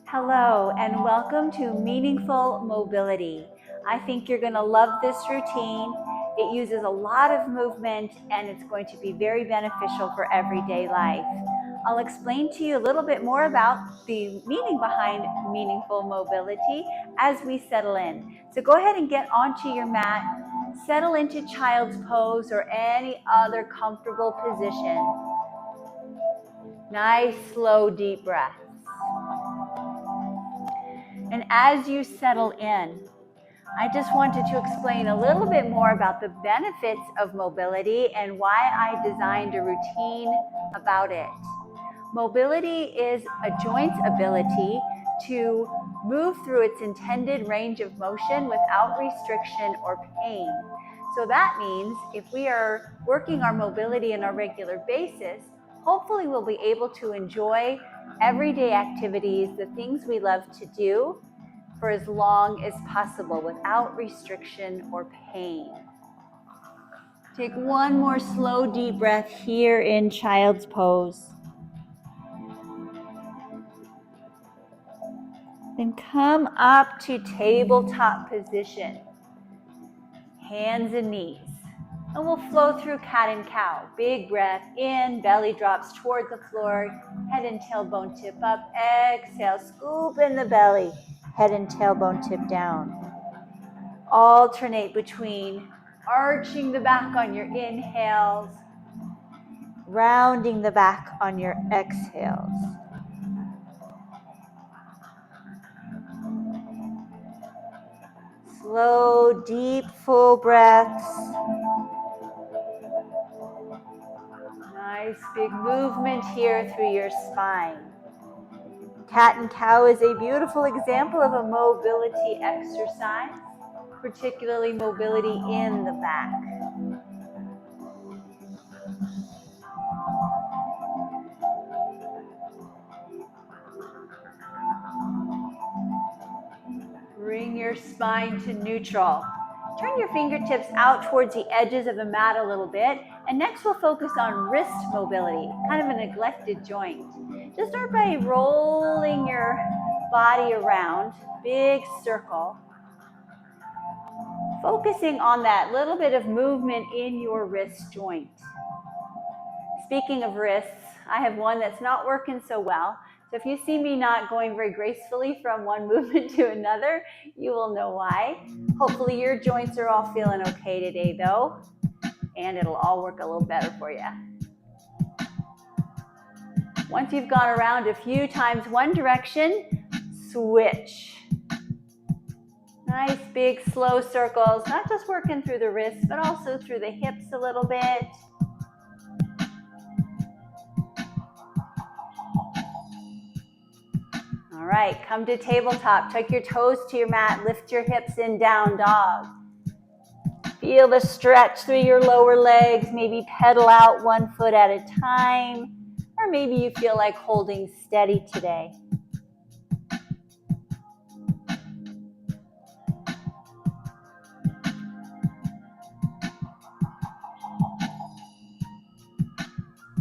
Hello and welcome to Meaningful Mobility. I think you're going to love this routine. It uses a lot of movement and it's going to be very beneficial for everyday life. I'll explain to you a little bit more about the meaning behind meaningful mobility as we settle in. So go ahead and get onto your mat, settle into child's pose or any other comfortable position. Nice, slow, deep breaths. And as you settle in, I just wanted to explain a little bit more about the benefits of mobility and why I designed a routine about it. Mobility is a joint's ability to move through its intended range of motion without restriction or pain. So that means if we are working our mobility on a regular basis, hopefully we'll be able to enjoy everyday activities, the things we love to do, for as long as possible without restriction or pain. Take one more slow, deep breath here in child's pose. Then come up to tabletop position. Hands and knees. And we'll flow through cat and cow. Big breath in, belly drops toward the floor, head and tailbone tip up. Exhale, scoop in the belly, head and tailbone tip down. Alternate between arching the back on your inhales, rounding the back on your exhales. Slow, deep, full breaths. Nice big movement here through your spine. Cat and cow is a beautiful example of a mobility exercise, particularly mobility in the back. Bring your spine to neutral. Turn your fingertips out towards the edges of the mat a little bit. And next we'll focus on wrist mobility, kind of a neglected joint. Just start by rolling your body around, big circle. Focusing on that little bit of movement in your wrist joint. Speaking of wrists, I have one that's not working so well. So if you see me not going very gracefully from one movement to another, you will know why. Hopefully your joints are all feeling okay today though, and it'll all work a little better for you. Once you've gone around a few times one direction, switch. Nice big slow circles, not just working through the wrists, but also through the hips a little bit. All right, come to tabletop. Tuck your toes to your mat. Lift your hips in, down dog. Feel the stretch through your lower legs. Maybe pedal out one foot at a time. Or maybe you feel like holding steady today.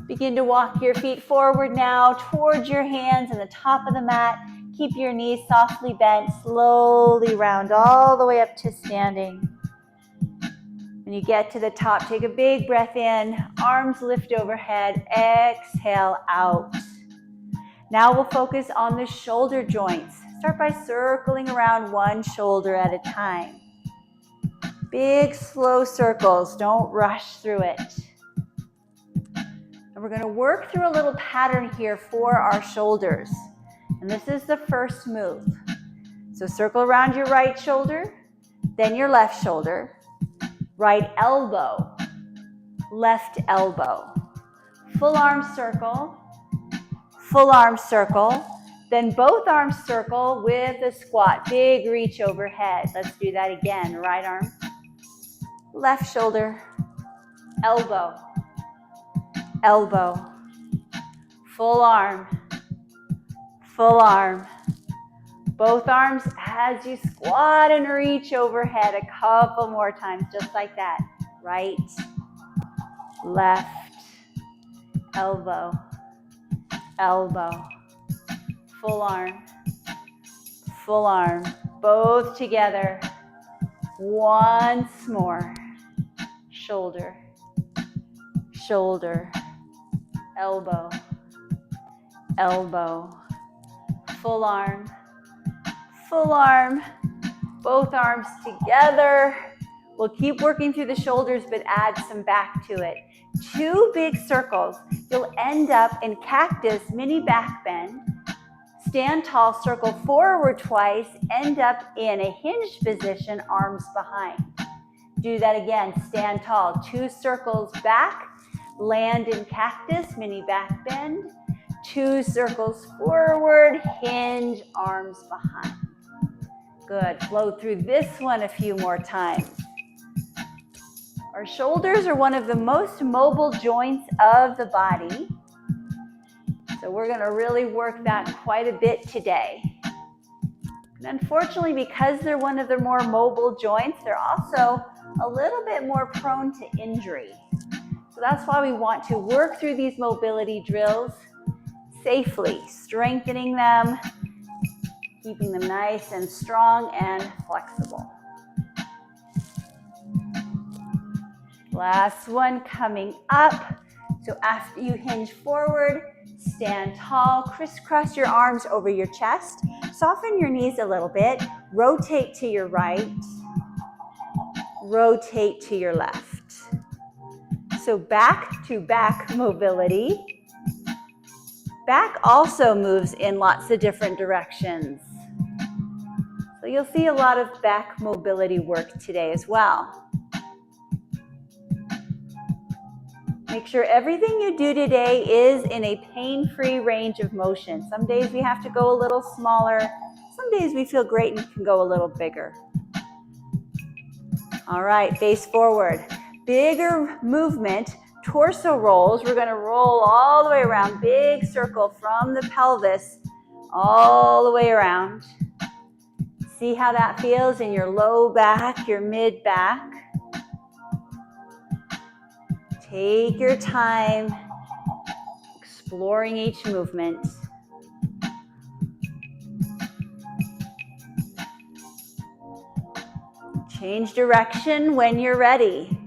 Begin to walk your feet forward now towards your hands and the top of the mat. Keep your knees softly bent. Slowly round all the way up to standing. When you get to the top, take a big breath in. Arms lift overhead. Exhale out. Now we'll focus on the shoulder joints. Start by circling around one shoulder at a time. Big, slow circles. Don't rush through it. And we're going to work through a little pattern here for our shoulders. And this is the first move. So circle around your right shoulder, then your left shoulder, right elbow, left elbow. Full arm circle, then both arms circle with a squat. Big reach overhead. Let's do that again. Right arm, left shoulder, elbow, elbow, full arm, both arms as you squat and reach overhead a couple more times, just like that. Right, left, elbow, elbow, full arm, full arm, both together. Once more. Shoulder, shoulder, elbow, elbow. Full arm, both arms together. We'll keep working through the shoulders, but add some back to it. 2 big circles. You'll end up in cactus, mini back bend. Stand tall, circle forward twice, end up in a hinged position, arms behind. Do that again, stand tall, 2 circles back, land in cactus, mini back bend, 2 circles forward, hinge, arms behind. Good, flow through this one a few more times. Our shoulders are one of the most mobile joints of the body. So we're gonna really work that quite a bit today. And unfortunately, because they're one of the more mobile joints, they're also a little bit more prone to injury. So that's why we want to work through these mobility drills safely, strengthening them, keeping them nice and strong and flexible. Last one coming up. So after you hinge forward, stand tall, crisscross your arms over your chest, soften your knees a little bit, rotate to your right, rotate to your left. So back to back mobility. Back also moves in lots of different directions. So you'll see a lot of back mobility work today as well. Make sure everything you do today is in a pain-free range of motion. Some days we have to go a little smaller. Some days we feel great and can go a little bigger. All right, face forward. Bigger movement, torso rolls. We're gonna roll all the way around, big circle from the pelvis all the way around. See how that feels in your low back, your mid back. Take your time, exploring each movement. Change direction when you're ready.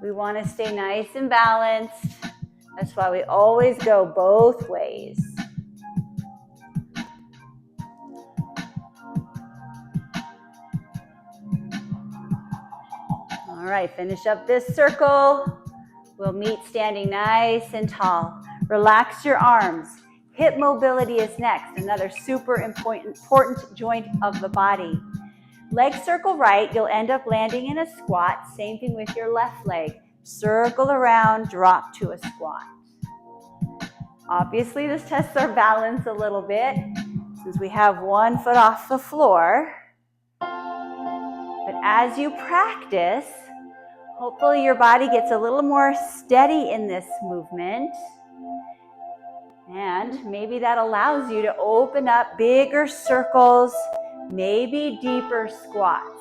We want to stay nice and balanced. That's why we always go both ways. All right, finish up this circle. We'll meet standing nice and tall. Relax your arms. Hip mobility is next, another super important joint of the body. Leg circle right, you'll end up landing in a squat. Same thing with your left leg. Circle around, drop to a squat. Obviously, this tests our balance a little bit since we have one foot off the floor. But as you practice, hopefully your body gets a little more steady in this movement. And maybe that allows you to open up bigger circles, maybe deeper squats.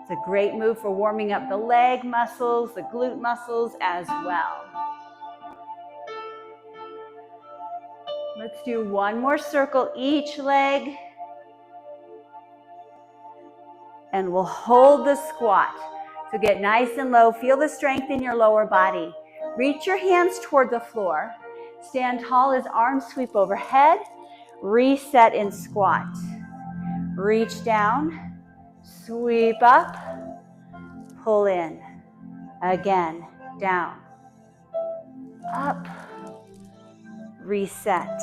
It's a great move for warming up the leg muscles, the glute muscles as well. Let's do one more circle each leg. And we'll hold the squat. So get nice and low. Feel the strength in your lower body. Reach your hands toward the floor. Stand tall as arms sweep overhead. Reset in squat. Reach down. Sweep up. Pull in. Again. Down. Up. Reset.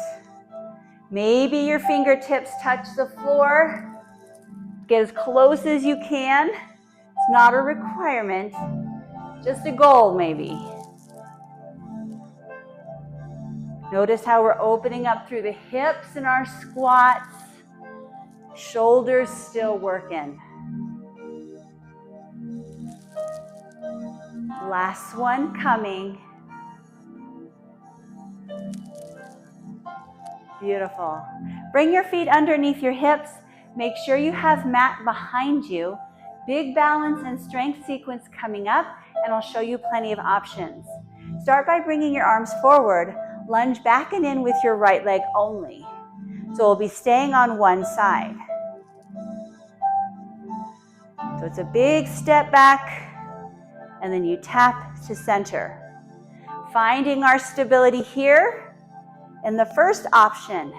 Maybe your fingertips touch the floor. Get as close as you can. It's not a requirement, just a goal maybe. Notice how we're opening up through the hips in our squats. Shoulders still working. Last one coming. Beautiful. Bring your feet underneath your hips. Make sure you have mat behind you. Big balance and strength sequence coming up, and I'll show you plenty of options. Start by bringing your arms forward. Lunge back and in with your right leg only. So we'll be staying on one side. So it's a big step back, and then you tap to center. Finding our stability here in the first option.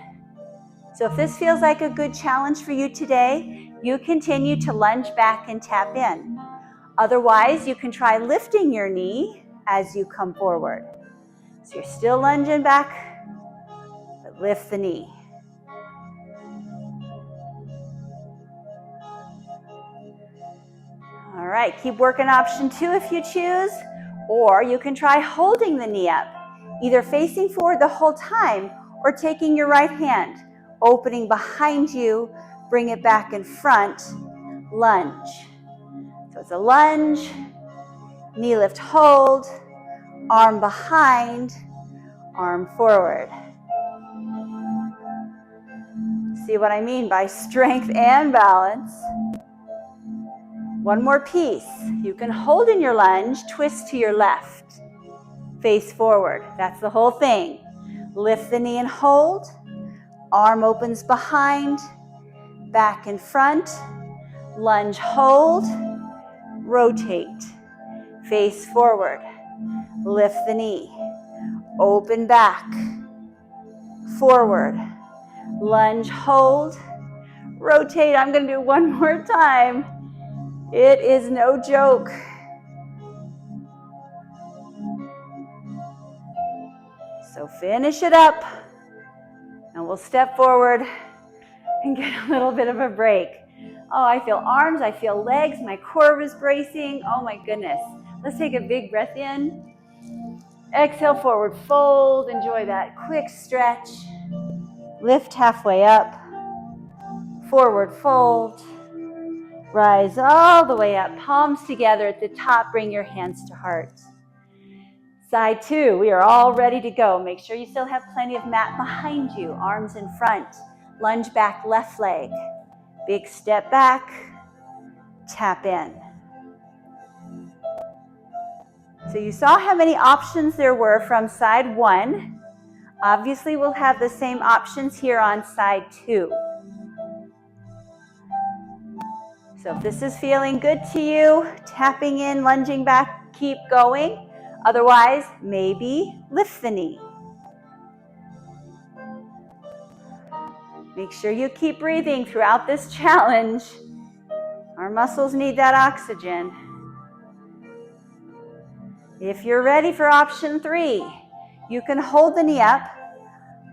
So if this feels like a good challenge for you today, you continue to lunge back and tap in. Otherwise, you can try lifting your knee as you come forward. So you're still lunging back, but lift the knee. All right, keep working option 2 if you choose, or you can try holding the knee up, either facing forward the whole time or taking your right hand, opening behind you, bring it back in front, lunge. So it's a lunge, knee lift, hold, arm behind, arm forward. See what I mean by strength and balance. One more piece. You can hold in your lunge, twist to your left, face forward. That's the whole thing. Lift the knee and hold. Arm opens behind, back in front. Lunge, hold, rotate, face forward. Lift the knee, open back, forward. Lunge, hold, rotate. I'm going to do one more time. It is no joke. So finish it up, and we'll step forward and get a little bit of a break. Oh, I feel arms, I feel legs, my core is bracing. Oh my goodness. Let's take a big breath in. Exhale, forward fold. Enjoy that quick stretch. Lift halfway up. Forward fold. Rise all the way up. Palms together at the top. Bring your hands to heart. Side 2, we are all ready to go. Make sure you still have plenty of mat behind you. Arms in front. Lunge back, left leg. Big step back. Tap in. So you saw how many options there were from side 1. Obviously, we'll have the same options here on side 2. So if this is feeling good to you, tapping in, lunging back, keep going. Otherwise, maybe lift the knee. Make sure you keep breathing throughout this challenge. Our muscles need that oxygen. If you're ready for option 3, you can hold the knee up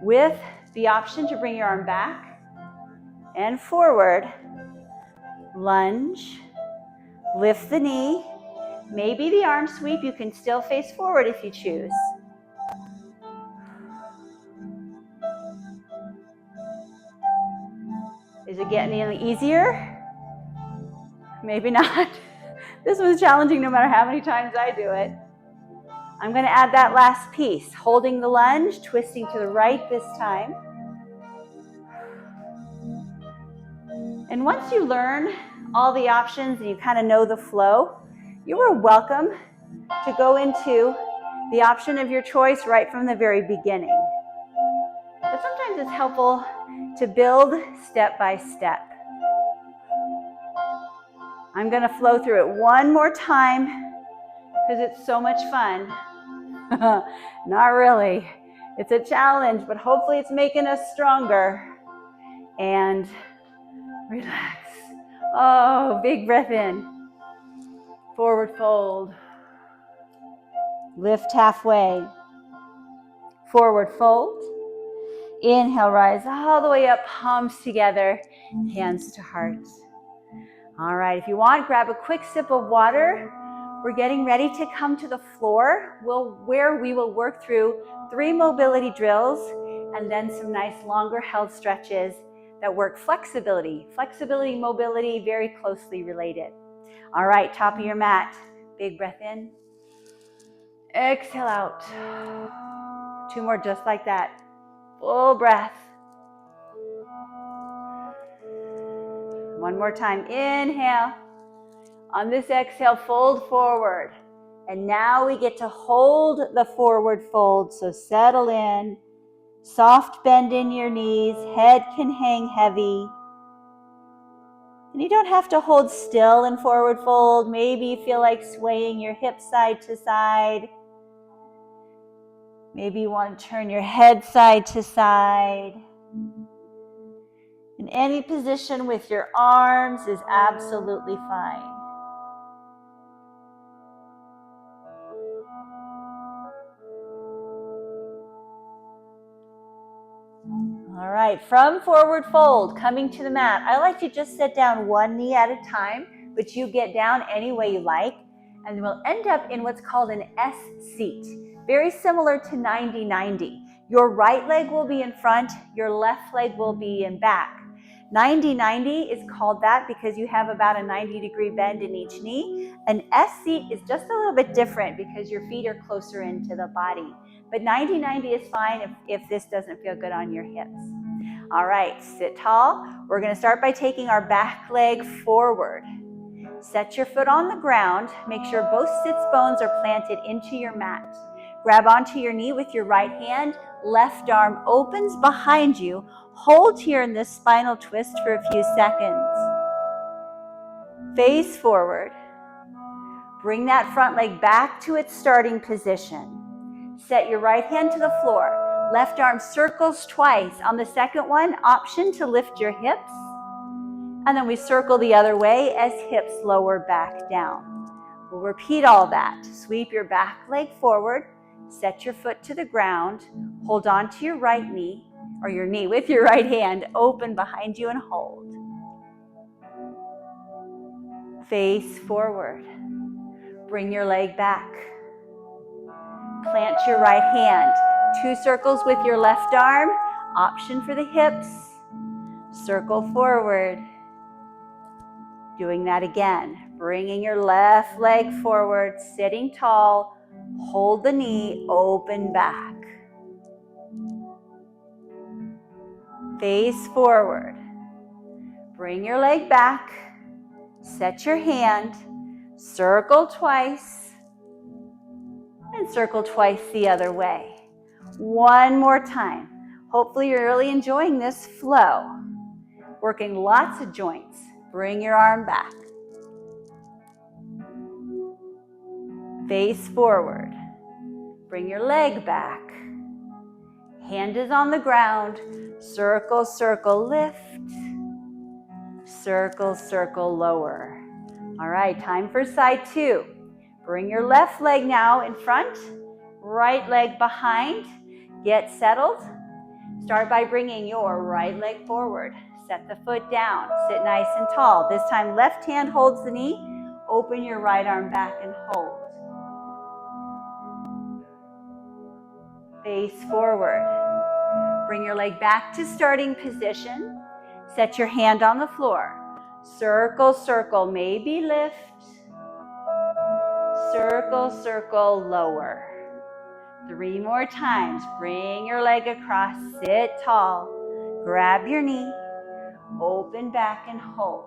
with the option to bring your arm back and forward. Lunge, lift the knee. Maybe the arm sweep, you can still face forward if you choose. Is it getting any easier? Maybe not. This was challenging no matter how many times I do it. I'm going to add that last piece, holding the lunge, twisting to the right this time. And once you learn all the options and you kind of know the flow, you are welcome to go into the option of your choice right from the very beginning. But sometimes it's helpful to build step by step. I'm going to flow through it one more time because it's so much fun. Not really. It's a challenge, but hopefully it's making us stronger. And relax. Oh, big breath in. Forward fold. Lift halfway. Forward fold. Inhale, rise all the way up, palms together, hands to heart. All right, if you want, grab a quick sip of water. We're getting ready to come to the floor where we will work through 3 mobility drills and then some nice longer held stretches that work flexibility. Flexibility, mobility, very closely related. All right, top of your mat. Big breath in. Exhale out. 2 more just like that. Full breath. One more time. Inhale. On this exhale, fold forward. And now we get to hold the forward fold. So settle in, soft bend in your knees, head can hang heavy. And you don't have to hold still in forward fold. Maybe you feel like swaying your hips side to side. Maybe you want to turn your head side to side. In any position with your arms is absolutely fine. All right, from forward fold, coming to the mat. I like to just sit down one knee at a time, but you get down any way you like, and we'll end up in what's called an S seat, very similar to 90-90. Your right leg will be in front, your left leg will be in back. 90-90 is called that because you have about a 90-degree bend in each knee. An S seat is just a little bit different because your feet are closer into the body. But 90-90 is fine if this doesn't feel good on your hips. All right, sit tall. We're going to start by taking our back leg forward. Set your foot on the ground. Make sure both sits bones are planted into your mat. Grab onto your knee with your right hand. Left arm opens behind you. Hold here in this spinal twist for a few seconds. Face forward. Bring that front leg back to its starting position. Set your right hand to the floor. Left arm circles twice. On the second one, option to lift your hips. And then we circle the other way as hips lower back down. We'll repeat all that. Sweep your back leg forward. Set your foot to the ground. Hold on to your right knee, or your knee with your right hand. Open behind you and hold. Face forward. Bring your leg back. Plant your right hand. 2 circles with your left arm. Option for the hips. Circle forward. Doing that again. Bringing your left leg forward, sitting tall. Hold the knee, open back. Face forward. Bring your leg back. Set your hand. Circle twice. And circle twice the other way. One more time. Hopefully you're really enjoying this flow. Working lots of joints. Bring your arm back. Face forward. Bring your leg back. Hand is on the ground. Circle, circle, lift. Circle, circle, lower. All right, time for side 2. Bring your left leg now in front. Right leg behind. Get settled. Start by bringing your right leg forward. Set the foot down. Sit nice and tall. This time, left hand holds the knee. Open your right arm back and hold. Face forward. Bring your leg back to starting position. Set your hand on the floor. Circle, circle, maybe lift. Circle, circle, lower. 3 more times. Bring your leg across. Sit tall. Grab your knee. Open back and hold.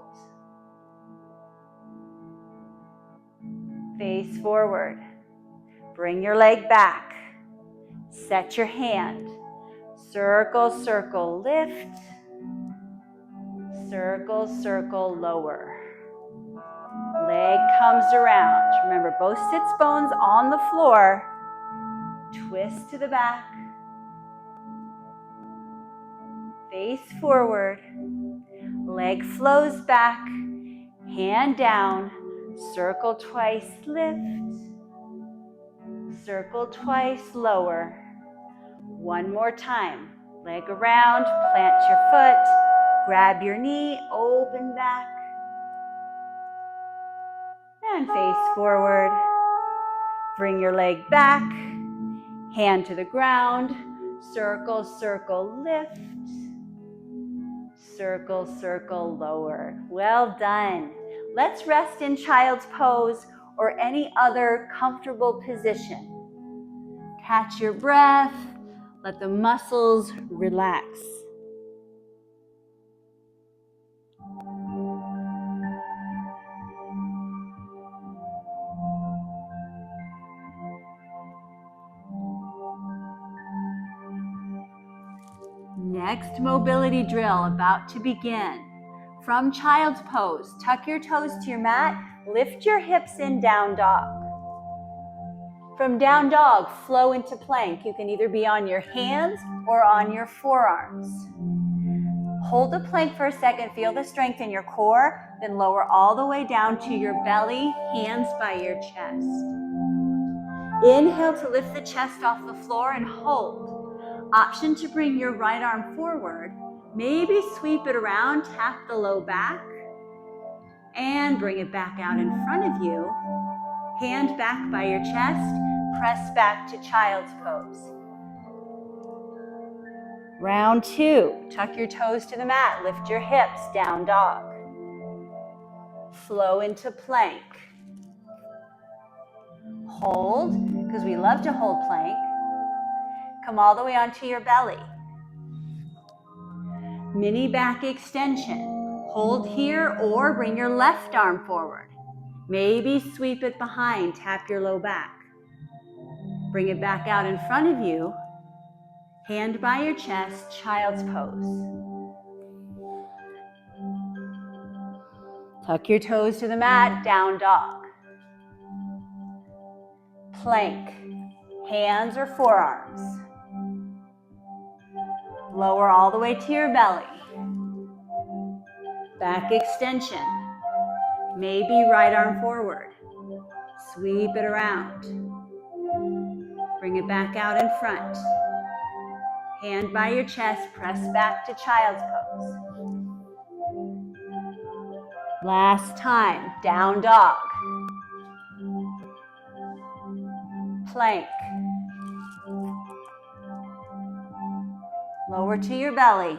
Face forward. Bring your leg back. Set your hand. Circle, circle, lift. Circle, circle, lower. Leg comes around. Remember, both sits bones on the floor. Twist to the back. Face forward. Leg flows back. Hand down. Circle twice, lift. Circle twice, lower. One more time. Leg around, plant your foot. Grab your knee, open back. And face forward. Bring your leg back. Hand to the ground. Circle, circle, lift. Circle, circle, lower. Well done. Let's rest in child's pose or any other comfortable position. Catch your breath. Let the muscles relax. Next mobility drill about to begin. From child's pose, tuck your toes to your mat, lift your hips in down dog. From down dog, flow into plank. You can either be on your hands or on your forearms. Hold the plank for a second, feel the strength in your core, then lower all the way down to your belly, hands by your chest. Inhale to lift the chest off the floor and hold. Option to bring your right arm forward. Maybe sweep it around, tap the low back, and bring it back out in front of you. Hand back by your chest, press back to child's pose. Round 2, tuck your toes to the mat, lift your hips, down dog. Flow into plank. Hold, because we love to hold plank. Come all the way onto your belly. Mini back extension. Hold here or bring your left arm forward. Maybe sweep it behind, tap your low back. Bring it back out in front of you. Hand by your chest, child's pose. Tuck your toes to the mat, down dog. Plank, hands or forearms. Lower all the way to your belly. Back extension. Maybe right arm forward. Sweep it around. Bring it back out in front. Hand by your chest, press back to child's pose. Last time, down dog. Plank. Lower to your belly.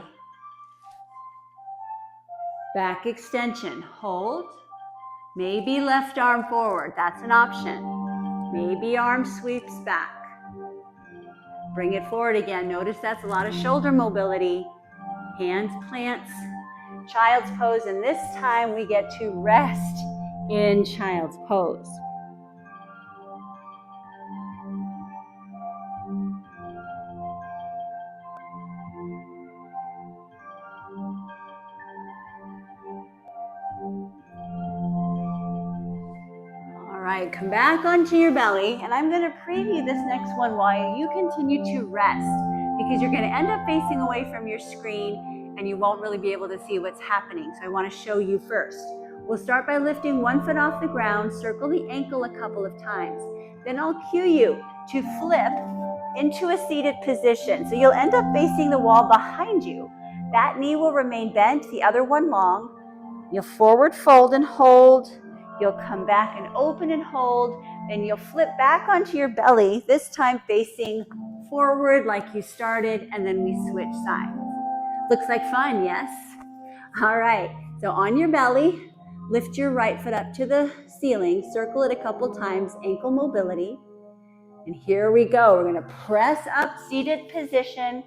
Back extension, hold. Maybe left arm forward, that's an option. Maybe arm sweeps back. Bring it forward again. Notice that's a lot of shoulder mobility. Hands plants, child's pose, and this time we get to rest in child's pose. All right, come back onto your belly, and I'm going to preview this next one while you continue to rest, because you're going to end up facing away from your screen and you won't really be able to see what's happening. So I want to show you first. We'll start by lifting one foot off the ground, circle the ankle a couple of times. Then I'll cue you to flip into a seated position. So you'll end up facing the wall behind you. That knee will remain bent, the other one long. You'll forward fold and hold. You'll come back and open and hold. Then you'll flip back onto your belly, this time facing forward like you started, and then we switch sides. Looks like fun, yes? All right, so on your belly, lift your right foot up to the ceiling, circle it a couple times, ankle mobility. And here we go. We're going to press up, seated position,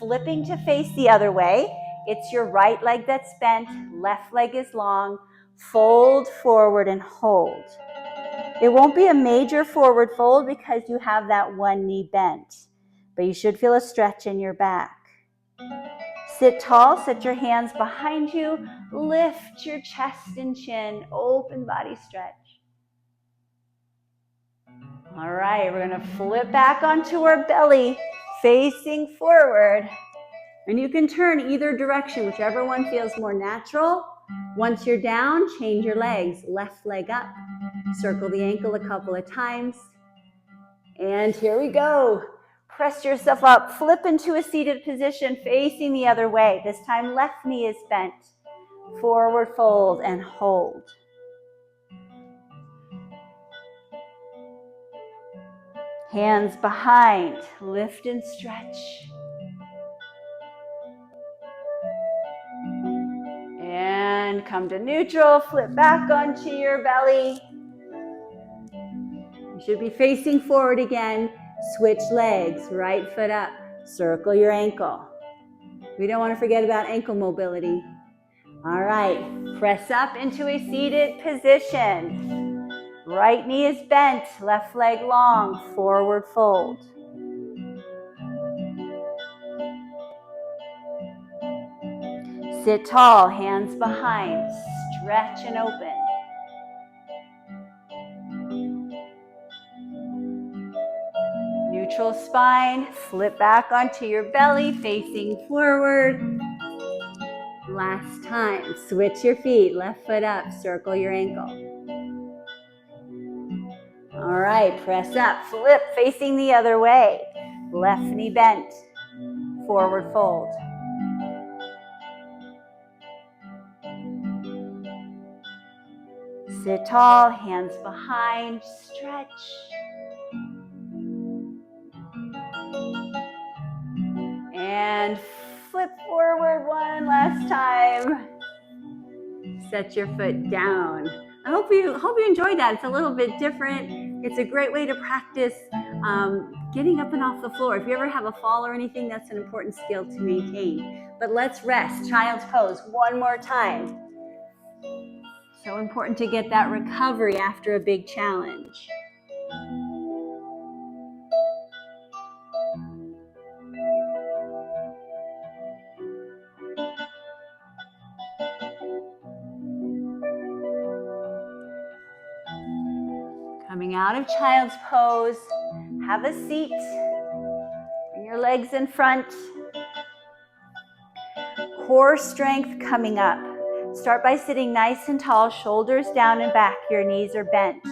flipping to face the other way. It's your right leg that's bent, left leg is long. Fold forward and hold. It won't be a major forward fold because you have that one knee bent, but you should feel a stretch in your back. Sit tall, set your hands behind you, lift your chest and chin, open body stretch. All right, we're going to flip back onto our belly, facing forward. And you can turn either direction, whichever one feels more natural. Once you're down, change your legs. Left leg up. Circle the ankle a couple of times. And here we go. Press yourself up. Flip into a seated position, facing the other way. This time, left knee is bent. Forward fold and hold. Hands behind. Lift and stretch. And come to neutral, flip back onto your belly. You should be facing forward again. Switch legs, right foot up. Circle your ankle. We don't want to forget about ankle mobility. All right, press up into a seated position. Right knee is bent, left leg long, forward fold. Sit tall, hands behind, stretch and open. Neutral spine, flip back onto your belly, facing forward. Last time, switch your feet, left foot up, circle your ankle. All right, press up, flip, facing the other way. Left knee bent, forward fold. Sit tall, hands behind, stretch. And flip forward one last time. Set your foot down. I hope you enjoyed that. It's a little bit different. It's a great way to practice getting up and off the floor. If you ever have a fall or anything, that's an important skill to maintain. But let's rest. Child's pose one more time. So important to get that recovery after a big challenge. Coming out of child's pose, have a seat. Bring your legs in front. Core strength coming up. Start by sitting nice and tall, shoulders down and back. Your knees are bent.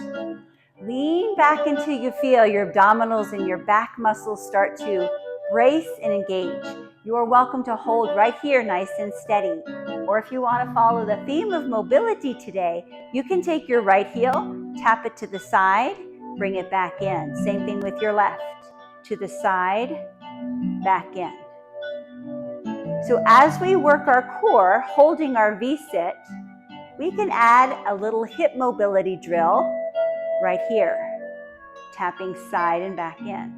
Lean back until you feel your abdominals and your back muscles start to brace and engage. You are welcome to hold right here nice and steady. Or if you want to follow the theme of mobility today, you can take your right heel, tap it to the side, bring it back in. Same thing with your left. To the side, back in. So as we work our core, holding our V-sit, we can add a little hip mobility drill right here, tapping side and back in.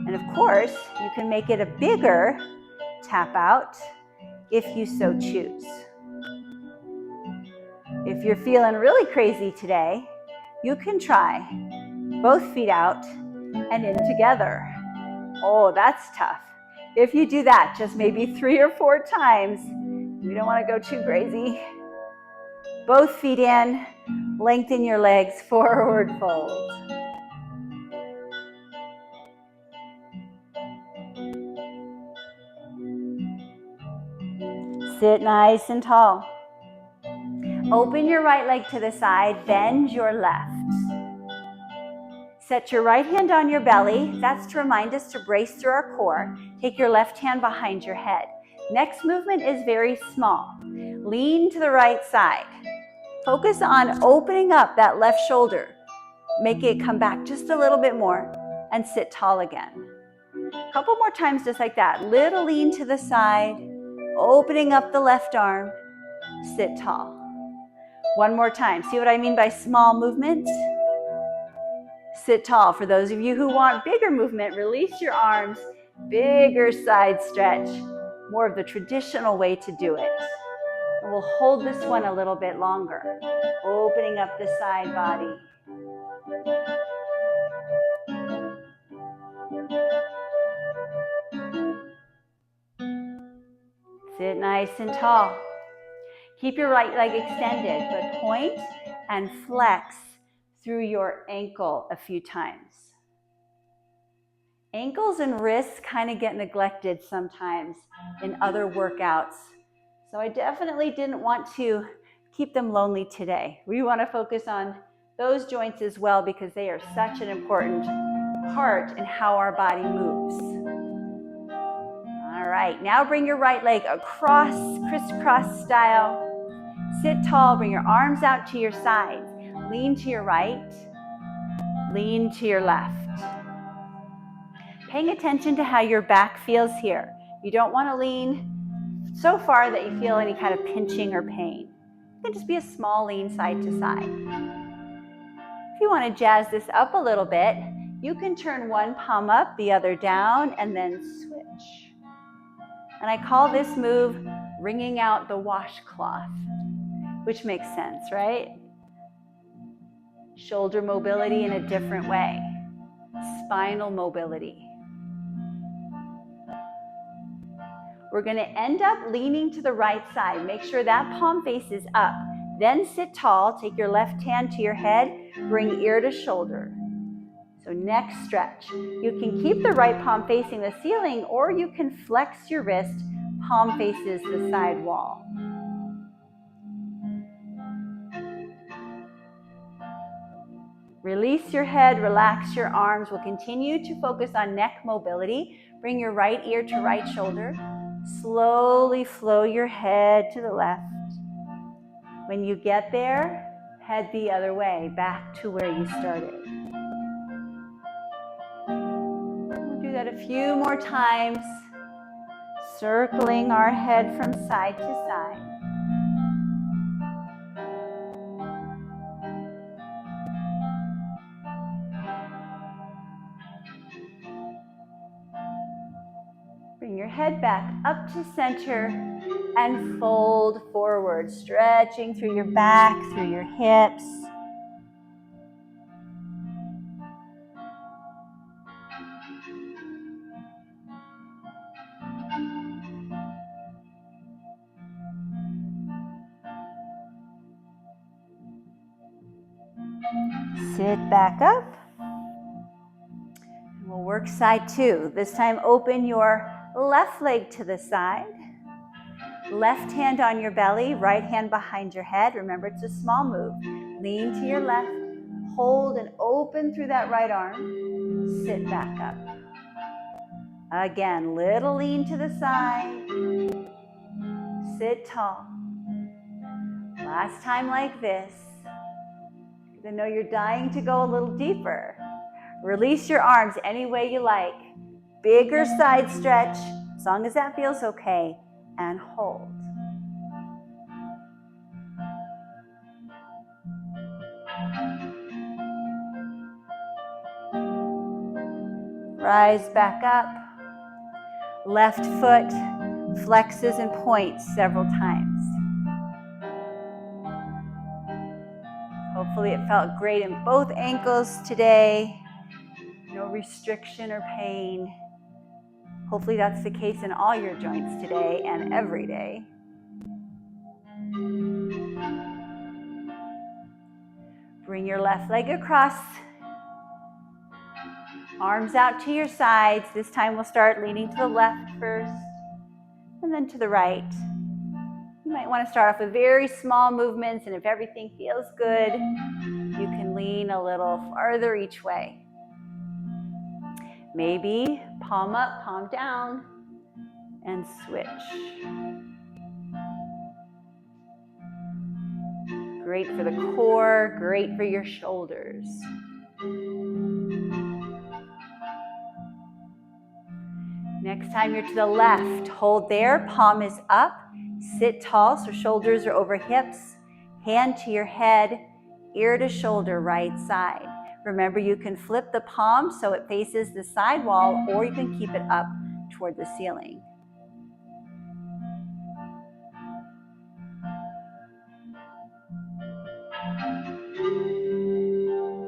And of course, you can make it a bigger tap out if you so choose. If you're feeling really crazy today, you can try both feet out and in together. Oh, that's tough. If you do that just maybe 3 or 4 times, we don't want to go too crazy. Both feet in, lengthen your legs, forward fold. Sit nice and tall. Open your right leg to the side, bend your left. Set your right hand on your belly. That's to remind us to brace through our core. Take your left hand behind your head. Next movement is very small. Lean to the right side. Focus on opening up that left shoulder. Make it come back just a little bit more and sit tall again. A couple more times just like that. Little lean to the side, opening up the left arm, sit tall. One more time. See what I mean by small movement? Sit tall. For those of you who want bigger movement, release your arms, bigger side stretch, more of the traditional way to do it. And we'll hold this one a little bit longer, opening up the side body. Sit nice and tall. Keep your right leg extended, but point and flex through your ankle a few times. Ankles and wrists kind of get neglected sometimes in other workouts. So I definitely didn't want to keep them lonely today. We want to focus on those joints as well because they are such an important part in how our body moves. All right, now bring your right leg across, crisscross style. Sit tall, bring your arms out to your sides. Lean to your right, lean to your left. Paying attention to how your back feels here. You don't want to lean so far that you feel any kind of pinching or pain. It can just be a small lean side to side. If you want to jazz this up a little bit, you can turn one palm up, the other down, and then switch. And I call this move wringing out the washcloth, which makes sense, right? Shoulder mobility in a different way. Spinal mobility. We're going to end up leaning to the right side. Make sure that palm faces up. Then sit tall. Take your left hand to your head. Bring ear to shoulder. So next stretch. You can keep the right palm facing the ceiling, or you can flex your wrist. Palm faces the side wall. Release your head, relax your arms. We'll continue to focus on neck mobility. Bring your right ear to right shoulder. Slowly flow your head to the left. When you get there, head the other way, back to where you started. We'll do that a few more times, circling our head from side to side. Bring your head back up to center and fold forward, stretching through your back, through your hips. Sit back up. And we'll work side two. This time open your left leg to the side. Left hand on your belly, right hand behind your head. Remember, it's a small move. Lean to your left, hold and open through that right arm. Sit back up. Again, little lean to the side. Sit tall. Last time like this. I know you're dying to go a little deeper. Release your arms any way you like. Bigger side stretch, as long as that feels okay, and hold. Rise back up. Left foot flexes and points several times. Hopefully it felt great in both ankles today. No restriction or pain. Hopefully that's the case in all your joints today and every day. Bring your left leg across. Arms out to your sides. This time we'll start leaning to the left first and then to the right. You might want to start off with very small movements, and if everything feels good, you can lean a little farther each way. Maybe palm up, palm down, and switch. Great for the core, great for your shoulders. Next time you're to the left, hold there, palm is up, sit tall so shoulders are over hips, hand to your head, ear to shoulder, right side. Remember, you can flip the palm so it faces the side wall, or you can keep it up toward the ceiling.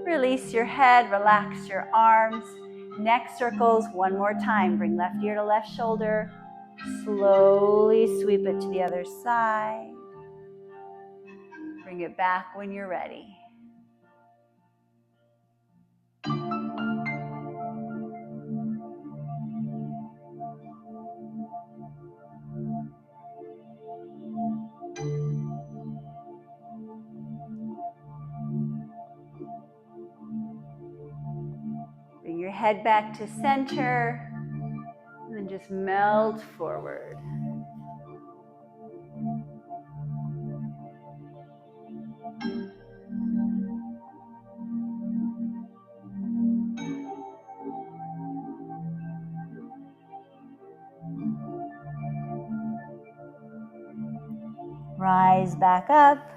Release your head, relax your arms. Neck circles one more time. Bring left ear to left shoulder. Slowly sweep it to the other side. Bring it back when you're ready. Bring your head back to center, and then just melt forward. Rise back up.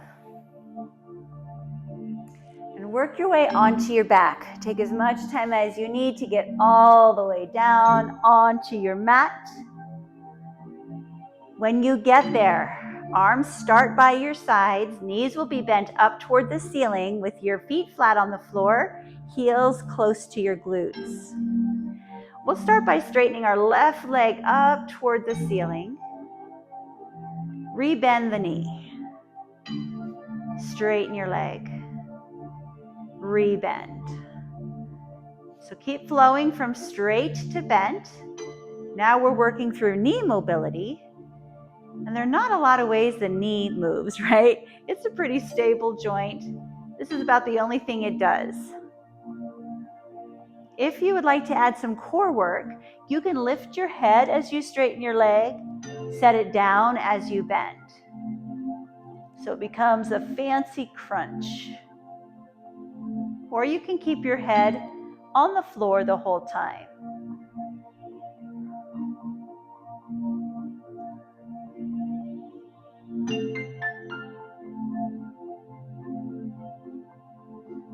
And work your way onto your back. Take as much time as you need to get all the way down onto your mat. When you get there, arms start by your sides. Knees will be bent up toward the ceiling with your feet flat on the floor, heels close to your glutes. We'll start by straightening our left leg up toward the ceiling. Rebend the knee. Straighten your leg. Rebend. So keep flowing from straight to bent. Now we're working through knee mobility. And there are not a lot of ways the knee moves, right? It's a pretty stable joint. This is about the only thing it does. If you would like to add some core work, you can lift your head as you straighten your leg, set it down as you bend. So it becomes a fancy crunch. Or you can keep your head on the floor the whole time.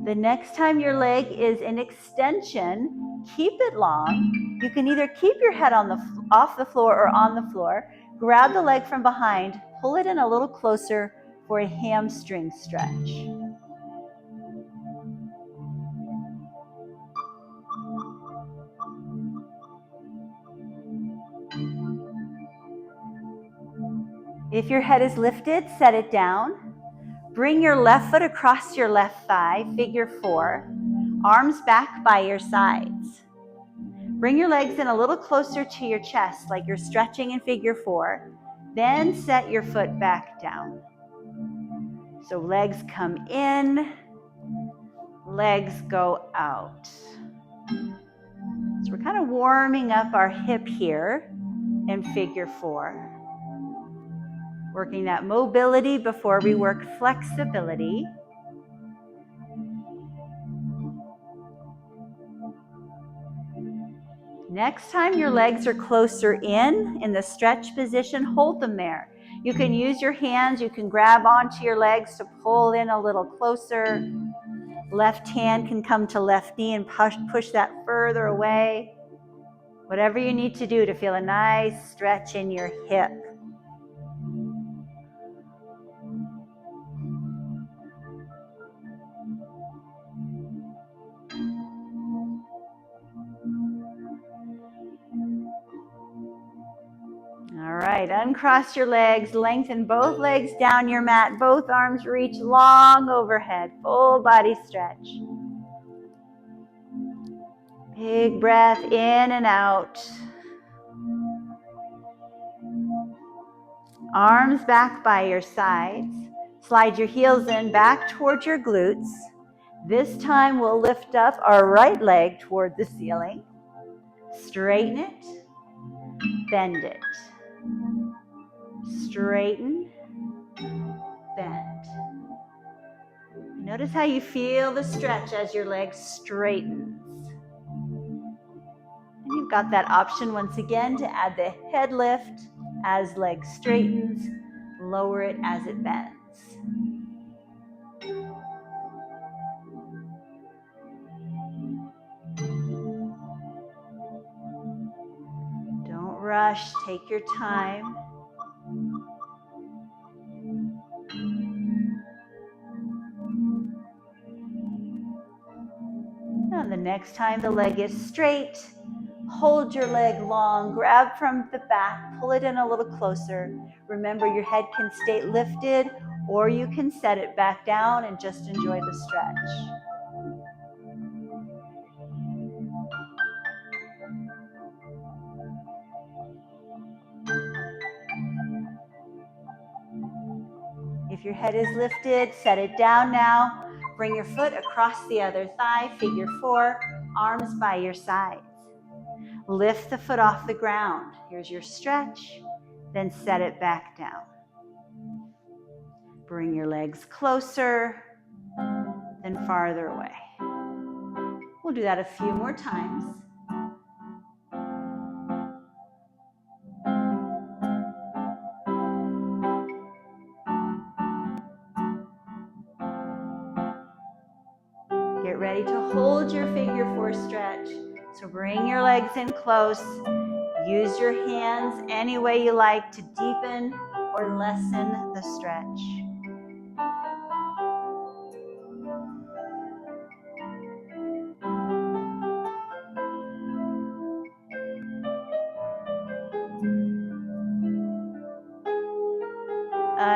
The next time your leg is in extension, keep it long. You can either keep your head off the floor or on the floor. Grab the leg from behind, pull it in a little closer for a hamstring stretch. If your head is lifted, set it down. Bring your left foot across your left thigh, figure 4. Arms back by your sides. Bring your legs in a little closer to your chest, like you're stretching in figure 4. Then set your foot back down. So legs come in, legs go out. So we're kind of warming up our hip here in figure 4. Working that mobility before we work flexibility. Next time your legs are closer in the stretch position, hold them there. You can use your hands, you can grab onto your legs to pull in a little closer. Left hand can come to left knee and push that further away. Whatever you need to do to feel a nice stretch in your hip. All right, uncross your legs, lengthen both legs down your mat, both arms reach long overhead, full body stretch. Big breath in and out. Arms back by your sides. Slide your heels in back towards your glutes. This time we'll lift up our right leg toward the ceiling. Straighten it, bend it. Straighten, bend. Notice how you feel the stretch as your leg straightens. And you've got that option once again to add the head lift as leg straightens, lower it as it bends. Don't rush, take your time. Now the next time the leg is straight, hold your leg long, grab from the back, pull it in a little closer. Remember, your head can stay lifted or you can set it back down and just enjoy the stretch. If your head is lifted, set it down now. Bring your foot across the other thigh, figure 4, arms by your sides. Lift the foot off the ground. Here's your stretch, then set it back down. Bring your legs closer, then farther away. We'll do that a few more times. Get ready to hold your figure 4 stretch. So bring your legs in close. Use your hands any way you like to deepen or lessen the stretch.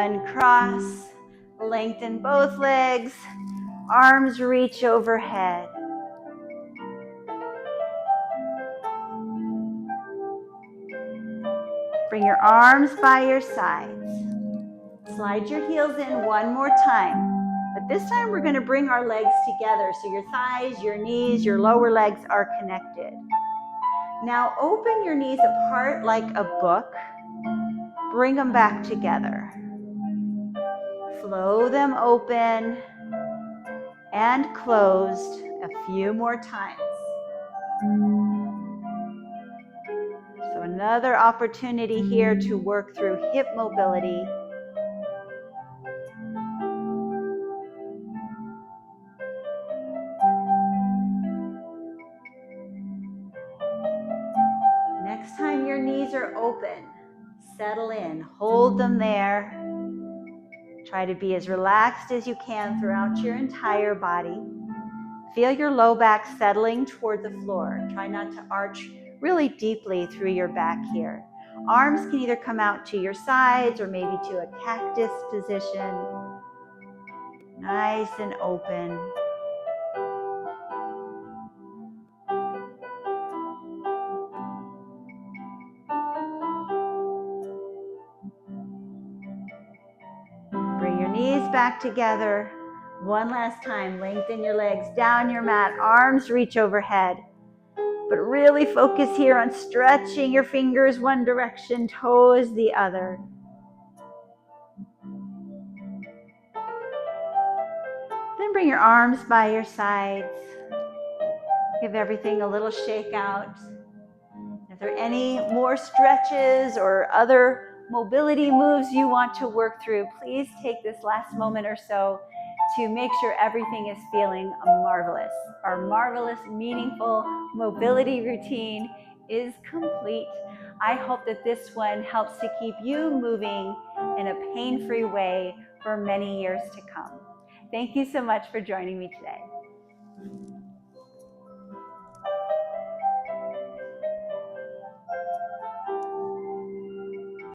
Then cross, lengthen both legs, arms reach overhead. Bring your arms by your sides. Slide your heels in one more time. But this time we're going to bring our legs together so your thighs, your knees, your lower legs are connected. Now open your knees apart like a book. Bring them back together. Flow them open and closed a few more times. So another opportunity here to work through hip mobility. Next time your knees are open, settle in, hold them there. Try to be as relaxed as you can throughout your entire body. Feel your low back settling toward the floor. Try not to arch really deeply through your back here. Arms can either come out to your sides or maybe to a cactus position. Nice and open. Bring your knees back together. One last time, lengthen your legs down your mat, arms reach overhead. But really focus here on stretching your fingers one direction, toes the other. Then bring your arms by your sides. Give everything a little shake out. If there are any more stretches or other mobility moves you want to work through, please take this last moment or so to make sure everything is feeling marvelous. Our marvelous, meaningful mobility routine is complete. I hope that this one helps to keep you moving in a pain-free way for many years to come. Thank you so much for joining me today.